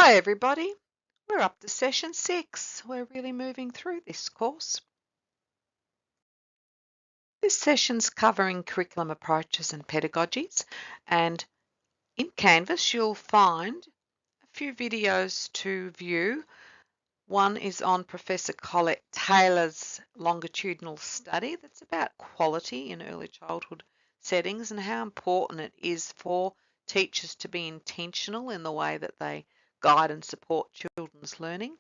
Hi everybody, we're up to session 6. We're really moving through this course. This session's covering curriculum approaches and pedagogies, and in Canvas you'll find a few videos to view. One is on Professor Colette Taylor's longitudinal study that's about quality in early childhood settings and how important it is for teachers to be intentional in the way that they guide and support children's learning.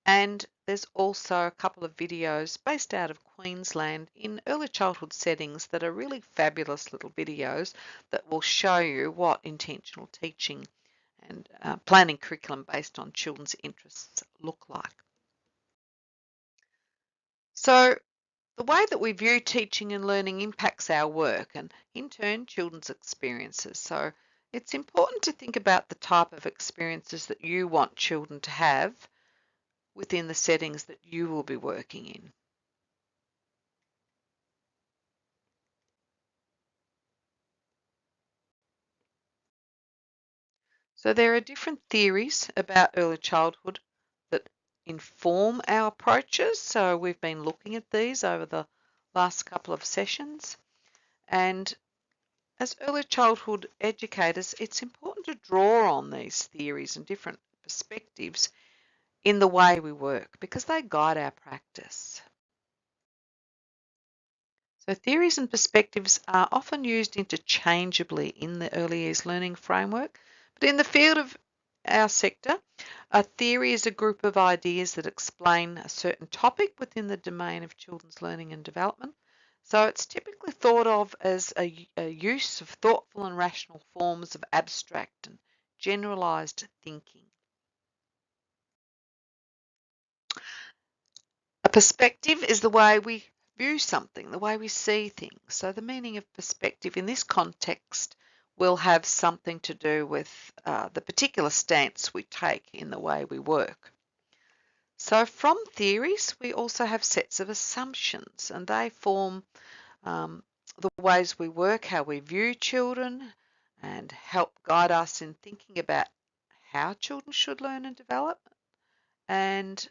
And there's also a couple of videos based out of Queensland in early childhood settings that are really fabulous little videos that will show you what intentional teaching and planning curriculum based on children's interests look like. So the way that we view teaching and learning impacts our work and in turn children's experiences. So it's important to think about the type of experiences that you want children to have within the settings that you will be working in. So there are different theories about early childhood that inform our approaches. So we've been looking at these over the last couple of sessions. And as early childhood educators, it's important to draw on these theories and different perspectives in the way we work because they guide our practice. So theories and perspectives are often used interchangeably in the early years learning framework, but in the field of our sector, a theory is a group of ideas that explain a certain topic within the domain of children's learning and development. So it's typically thought of as a use of thoughtful and rational forms of abstract and generalized thinking. A perspective is the way we view something, the way we see things. So the meaning of perspective in this context will have something to do with the particular stance we take in the way we work. So from theories, we also have sets of assumptions, and they form the ways we work, how we view children, and help guide us in thinking about how children should learn and develop. And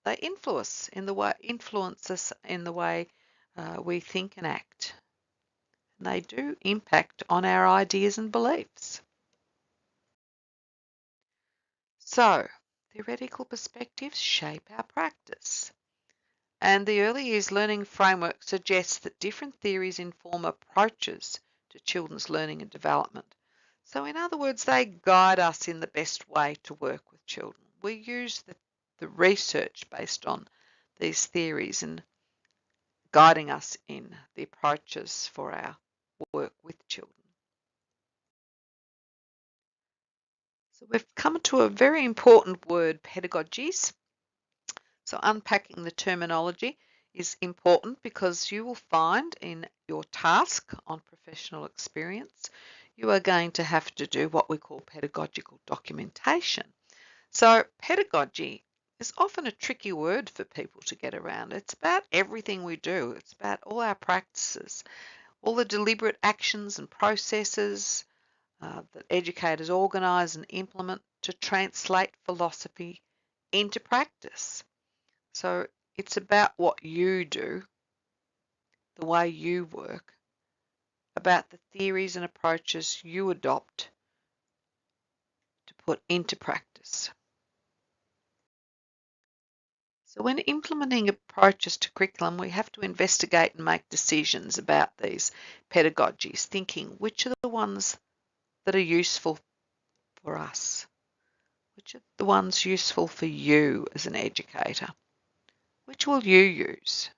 they influence us in the way we think and act. And they do impact on our ideas and beliefs. So, theoretical perspectives shape our practice. And the early years learning framework suggests that different theories inform approaches to children's learning and development. So in other words, they guide us in the best way to work with children. We use the research based on these theories and guiding us in the approaches for our work with children. So we've come to a very important word, pedagogies. So unpacking the terminology is important because you will find in your task on professional experience, you are going to have to do what we call pedagogical documentation. So pedagogy is often a tricky word for people to get around. It's about everything we do. It's about all our practices, all the deliberate actions and processes that educators organise and implement to translate philosophy into practice. So it's about what you do, the way you work, about the theories and approaches you adopt to put into practice. So when implementing approaches to curriculum, we have to investigate and make decisions about these pedagogies, thinking which are the ones that are useful for us, which are the ones useful for you as an educator, which will you use.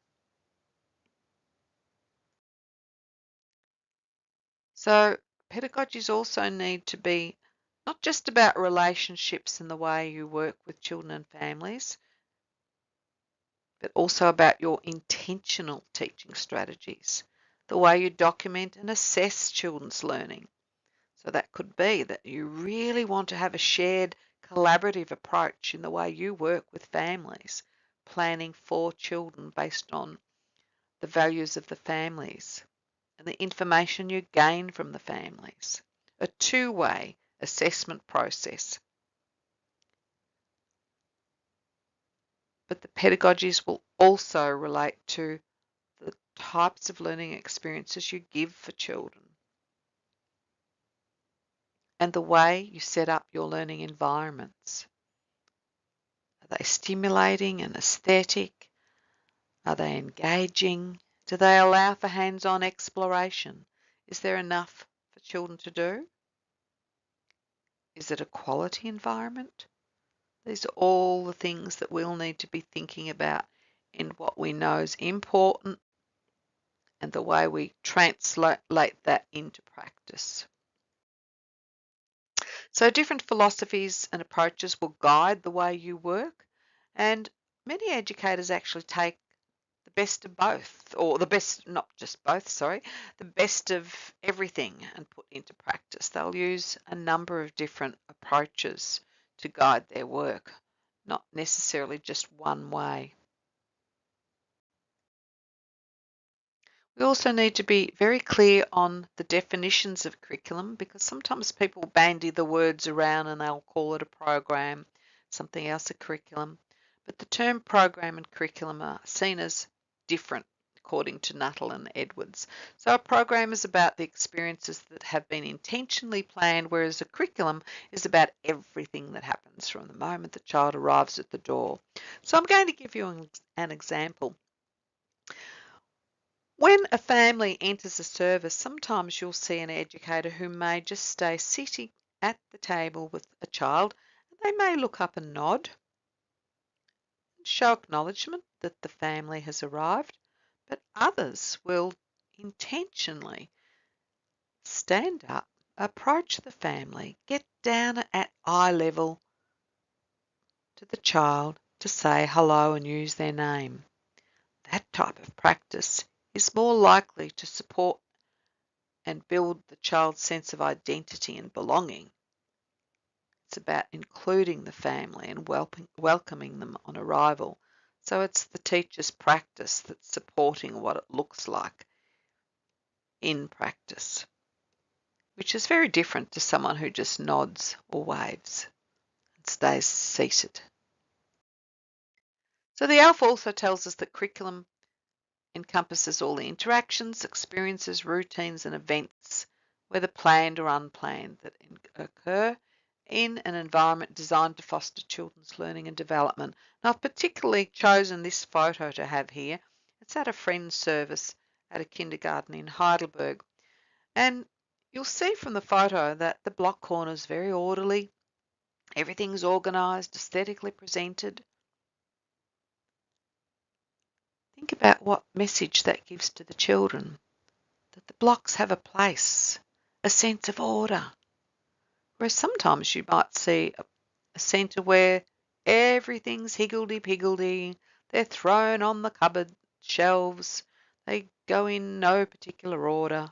So pedagogies also need to be not just about relationships and the way you work with children and families, but also about your intentional teaching strategies, the way you document and assess children's learning. So that could be that you really want to have a shared collaborative approach in the way you work with families, planning for children based on the values of the families and the information you gain from the families. A two-way assessment process. but the pedagogies will also relate to the types of learning experiences you give for children and the way you set up your learning environments. Are they stimulating and aesthetic? Are they engaging? Do they allow for hands-on exploration? Is there enough for children to do? Is it a quality environment? These are all the things that we'll need to be thinking about in what we know is important and the way we translate that into practice. So different philosophies and approaches will guide the way you work, and many educators actually take the best of both, or the best, not just both, sorry, the best of everything and put into practice. They'll use a number of different approaches to guide their work, not necessarily just one way. We also need to be very clear on the definitions of curriculum because sometimes people bandy the words around and they'll call it a program, something else a curriculum. But the term program and curriculum are seen as different according to Nuttall and Edwards. So a program is about the experiences that have been intentionally planned, whereas a curriculum is about everything that happens from the moment the child arrives at the door. So I'm going to give you an example. When a family enters a service, sometimes you'll see an educator who may just stay sitting at the table with a child. They may look up and nod, show acknowledgement that the family has arrived, but others will intentionally stand up, approach the family, get down at eye level to the child to say hello and use their name. That type of practice is more likely to support and build the child's sense of identity and belonging. It's about including the family and welcoming them on arrival. So it's the teacher's practice that's supporting what it looks like in practice, which is very different to someone who just nods or waves and stays seated. So the ALF also tells us that curriculum encompasses all the interactions, experiences, routines and events, whether planned or unplanned, that occur in an environment designed to foster children's learning and development. Now, I've particularly chosen this photo to have here. It's at a friend's service at a kindergarten in Heidelberg. And you'll see from the photo that the block corner is very orderly. Everything's organised, aesthetically presented. Think about what message that gives to the children, that the blocks have a place, a sense of order. Whereas sometimes you might see a centre where everything's higgledy-piggledy, they're thrown on the cupboard shelves, they go in no particular order.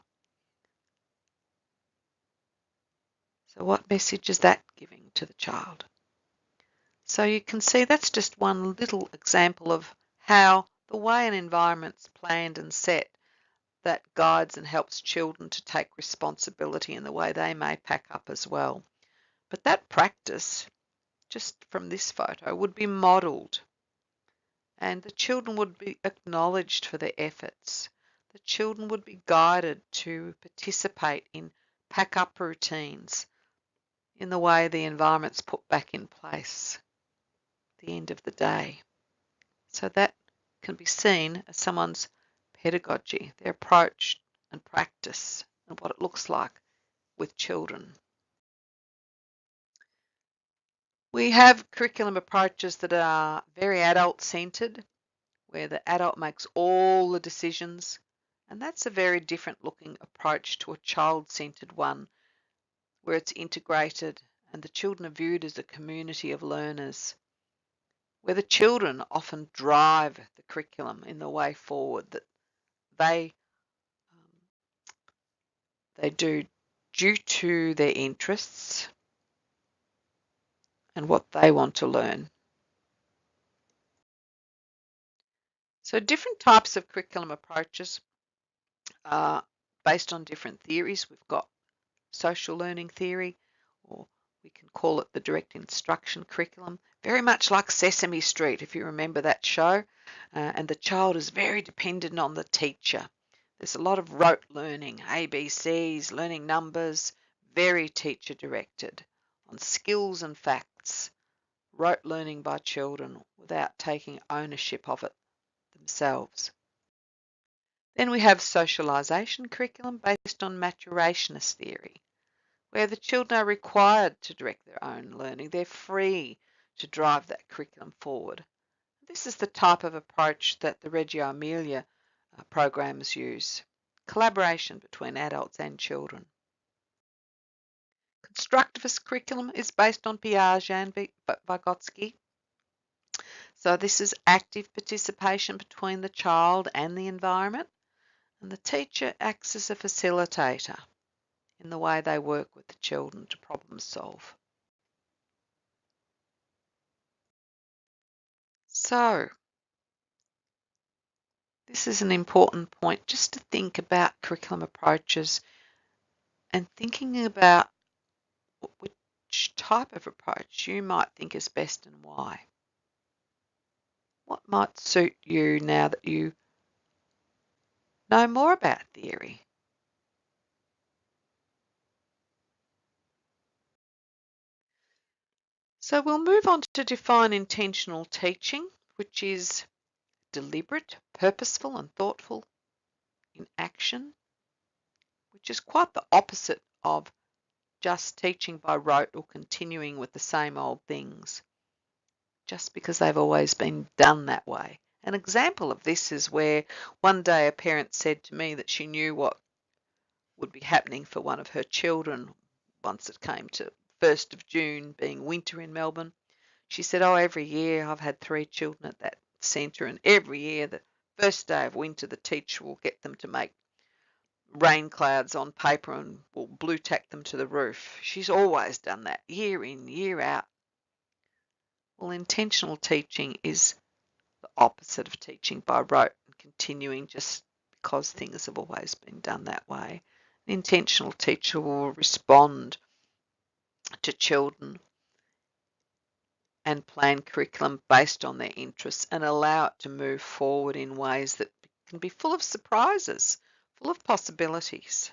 So what message is that giving to the child? So you can see that's just one little example of how the way an environment's planned and set that guides and helps children to take responsibility in the way they may pack up as well. But that practice, just from this photo, would be modelled and the children would be acknowledged for their efforts. The children would be guided to participate in pack-up routines in the way the environment's put back in place at the end of the day. So that can be seen as someone's pedagogy, their approach and practice and what it looks like with children. We have curriculum approaches that are very adult-centred, where the adult makes all the decisions, and that's a very different looking approach to a child-centred one, where it's integrated and the children are viewed as a community of learners, where the children often drive the curriculum in the way forward that they do due to their interests and what they want to learn. So different types of curriculum approaches are based on different theories. We've got social learning theory or We can call it the direct instruction curriculum, very much like Sesame Street, if you remember that show. And the child is very dependent on the teacher. There's a lot of rote learning, ABCs, learning numbers, very teacher directed on skills and facts, rote learning by children without taking ownership of it themselves. Then we have socialisation curriculum based on maturationist theory, where the children are required to direct their own learning. They're free to drive that curriculum forward. This is the type of approach that the Reggio Emilia programs use. Collaboration between adults and children. Constructivist curriculum is based on Piaget and Vygotsky. So this is active participation between the child and the environment, and the teacher acts as a facilitator in the way they work with the children to problem solve. So this is an important point, just to think about curriculum approaches and thinking about which type of approach you might think is best and why. What might suit you now that you know more about theory? So we'll move on to define intentional teaching, which is deliberate, purposeful and thoughtful in action, which is quite the opposite of just teaching by rote or continuing with the same old things, just because they've always been done that way. An example of this is where one day a parent said to me that she knew what would be happening for one of her children once it came to 1st of June being winter in Melbourne. She said, oh, every year I've had 3 children at that centre, and every year the first day of winter the teacher will get them to make rain clouds on paper and will blue tack them to the roof. She's always done that, year in, year out. Well, intentional teaching is the opposite of teaching by rote and continuing just because things have always been done that way. An intentional teacher will respond to children and plan curriculum based on their interests and allow it to move forward in ways that can be full of surprises, full of possibilities.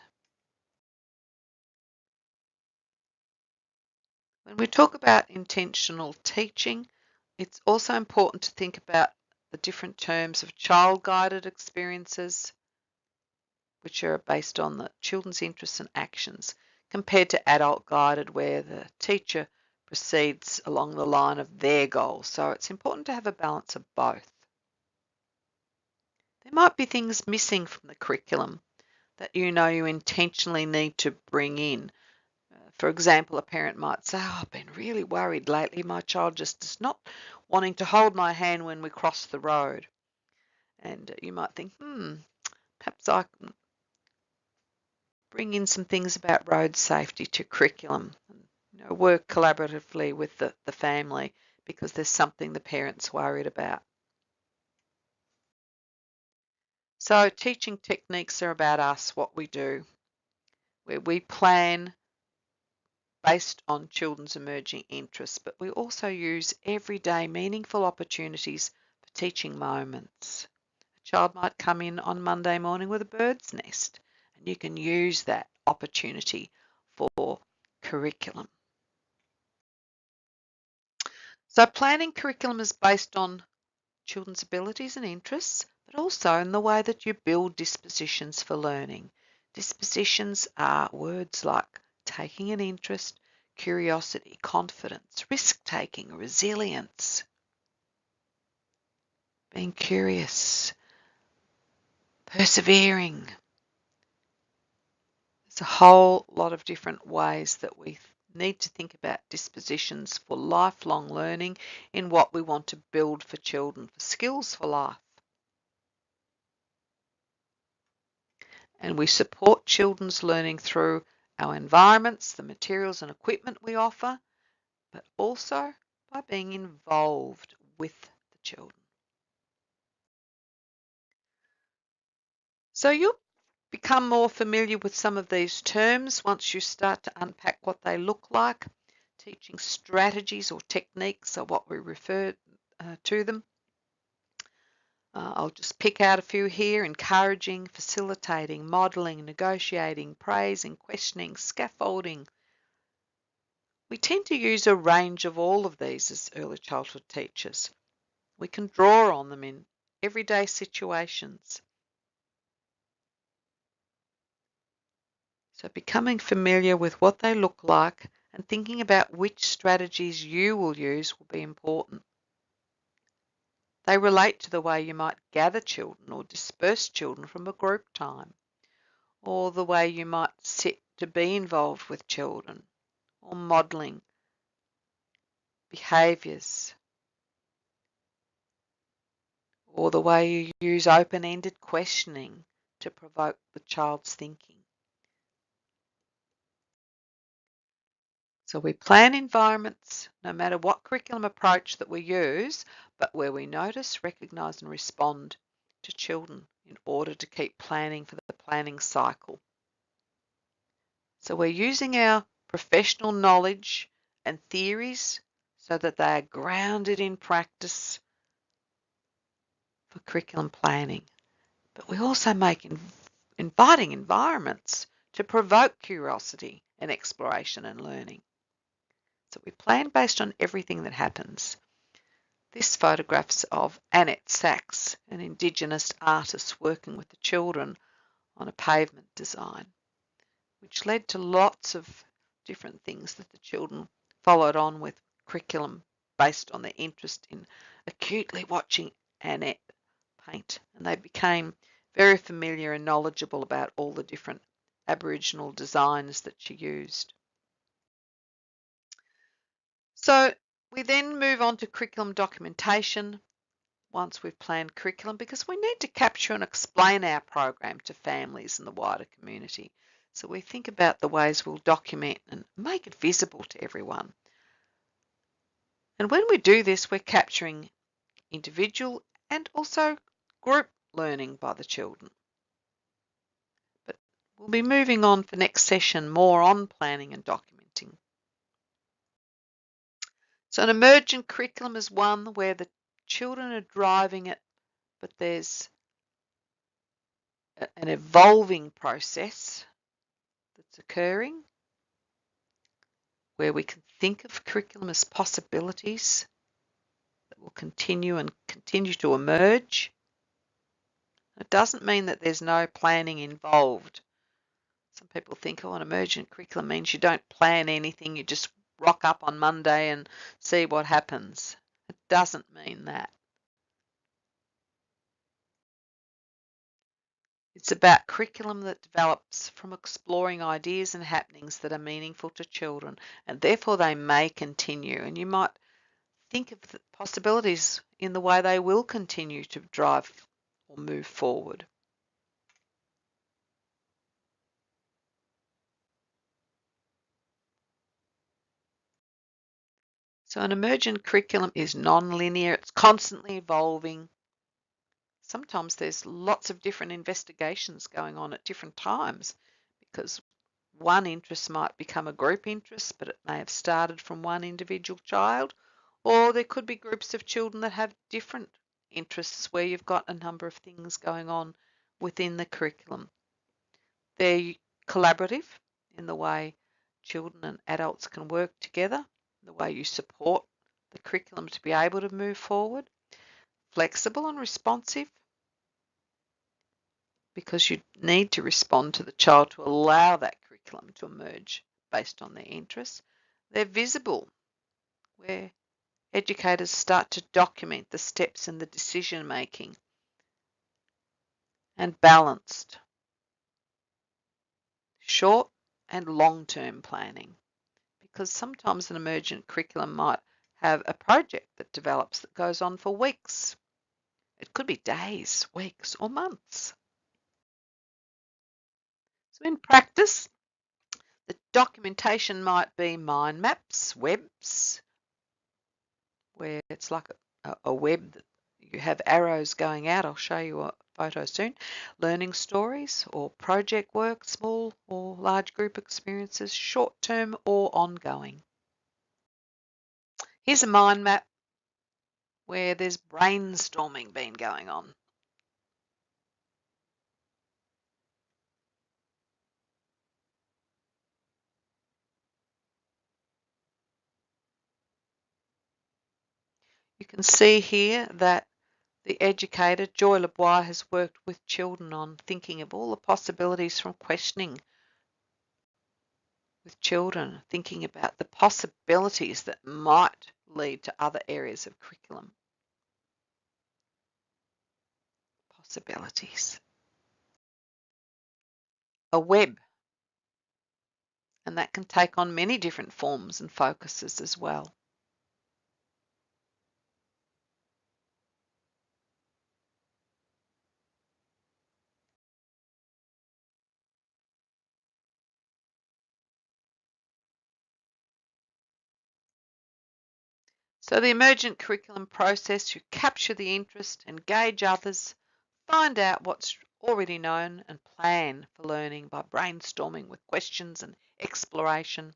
When we talk about intentional teaching, it's also important to think about the different terms of child-guided experiences, which are based on the children's interests and actions, compared to adult-guided, where the teacher proceeds along the line of their goals. So it's important to have a balance of both. There might be things missing from the curriculum that you know you intentionally need to bring in. For example, a parent might say, oh, I've been really worried lately. My child just is not wanting to hold my hand when we cross the road. And you might think, perhaps I can bring in some things about road safety to curriculum and work collaboratively with the family because there's something the parent's worried about. So teaching techniques are about us, what we do, where we plan based on children's emerging interests, but we also use everyday meaningful opportunities for teaching moments. A child might come in on Monday morning with a bird's nest, and you can use that opportunity for curriculum. So planning curriculum is based on children's abilities and interests, but also in the way that you build dispositions for learning. Dispositions are words like taking an interest, curiosity, confidence, risk-taking, resilience, being curious, persevering. There's a whole lot of different ways that we need to think about dispositions for lifelong learning in what we want to build for children, for skills for life. And we support children's learning through our environments, the materials and equipment we offer, but also by being involved with the children. So you'll become more familiar with some of these terms once you start to unpack what they look like. Teaching strategies or techniques are what we refer to them. I'll just pick out a few here: encouraging, facilitating, modelling, negotiating, praising, questioning, scaffolding. We tend to use a range of all of these as early childhood teachers. We can draw on them in everyday situations. So becoming familiar with what they look like and thinking about which strategies you will use will be important. They relate to the way you might gather children or disperse children from a group time, or the way you might sit to be involved with children, or modelling behaviours, or the way you use open-ended questioning to provoke the child's thinking. So we plan environments, no matter what curriculum approach that we use, but where we notice, recognise and respond to children in order to keep planning for the planning cycle. So we're using our professional knowledge and theories so that they are grounded in practice for curriculum planning. But we also make inviting environments to provoke curiosity and exploration and learning. So we plan based on everything that happens. This photographs of Annette Sachs, an Indigenous artist working with the children on a pavement design, which led to lots of different things that the children followed on with curriculum based on their interest in acutely watching Annette paint. And they became very familiar and knowledgeable about all the different Aboriginal designs that she used. So we then move on to curriculum documentation once we've planned curriculum, because we need to capture and explain our program to families and the wider community. So we think about the ways we'll document and make it visible to everyone. And when we do this, we're capturing individual and also group learning by the children. But we'll be moving on for next session more on planning and documenting. So an emergent curriculum is one where the children are driving it, but there's an evolving process that's occurring where we can think of curriculum as possibilities that will continue to emerge. It doesn't mean that there's no planning involved. Some people think, an emergent curriculum means you don't plan anything, you just rock up on Monday and see what happens. It doesn't mean that. It's about curriculum that develops from exploring ideas and happenings that are meaningful to children, and therefore they may continue. And you might think of the possibilities in the way they will continue to drive or move forward. So an emergent curriculum is non-linear, it's constantly evolving. Sometimes there's lots of different investigations going on at different times because one interest might become a group interest, but it may have started from one individual child, or there could be groups of children that have different interests where you've got a number of things going on within the curriculum. They're collaborative in the way children and adults can work together, the way you support the curriculum to be able to move forward, flexible and responsive, because you need to respond to the child to allow that curriculum to emerge based on their interests. They're visible, where educators start to document the steps in the decision making, and balanced, short and long-term planning, because sometimes an emergent curriculum might have a project that develops that goes on for weeks. It could be days, weeks, or months. So in practice, the documentation might be mind maps, webs, where it's like a web that you have arrows going out. I'll show you a photo soon. Learning stories or project work, small or large group experiences, short-term or ongoing. Here's a mind map where there's brainstorming been going on. You can see here that the educator, Joy LeBois, has worked with children on thinking of all the possibilities from questioning with children, thinking about the possibilities that might lead to other areas of curriculum. Possibilities. A web, and that can take on many different forms and focuses as well. So the emergent curriculum process, you capture the interest, engage others, find out what's already known and plan for learning by brainstorming with questions and exploration.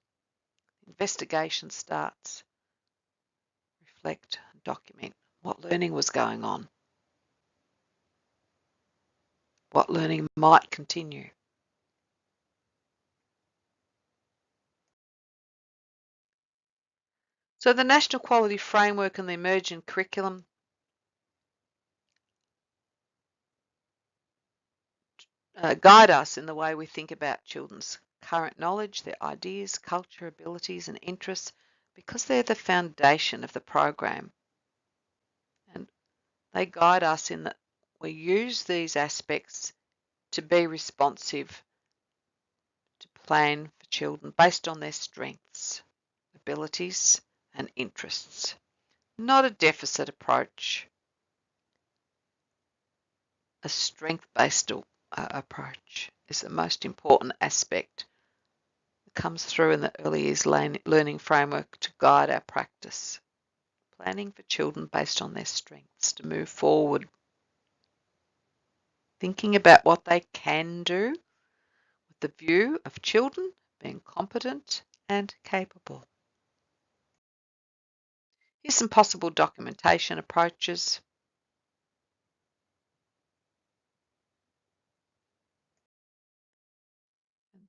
Investigation starts. Reflect and document what learning was going on, what learning might continue. So the National Quality Framework and the emergent curriculum guide us in the way we think about children's current knowledge, their ideas, culture, abilities and interests, because they're the foundation of the program. And they guide us in that we use these aspects to be responsive, to plan for children based on their strengths, abilities and interests. Not a deficit approach, a strength-based approach is the most important aspect that comes through in the early years learning framework to guide our practice. Planning for children based on their strengths to move forward. Thinking about what they can do with the view of children being competent and capable. Here's some possible documentation approaches.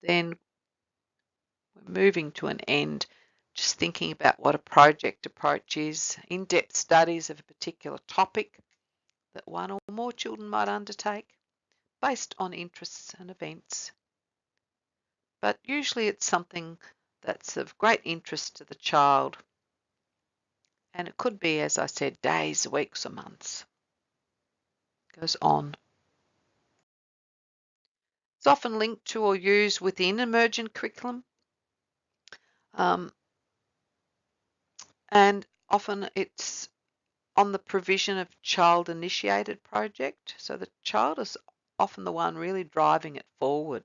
Then we're moving to an end, just thinking about what a project approach is, in-depth studies of a particular topic that one or more children might undertake based on interests and events. But usually it's something that's of great interest to the child, and it could be, as I said, days, weeks or months. It goes on. It's often linked to or used within emergent curriculum. And often it's on the provision of child-initiated project. So the child is often the one really driving it forward.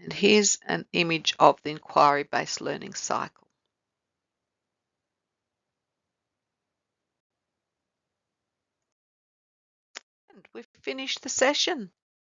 And here's an image of the inquiry-based learning cycle. And we've finished the session.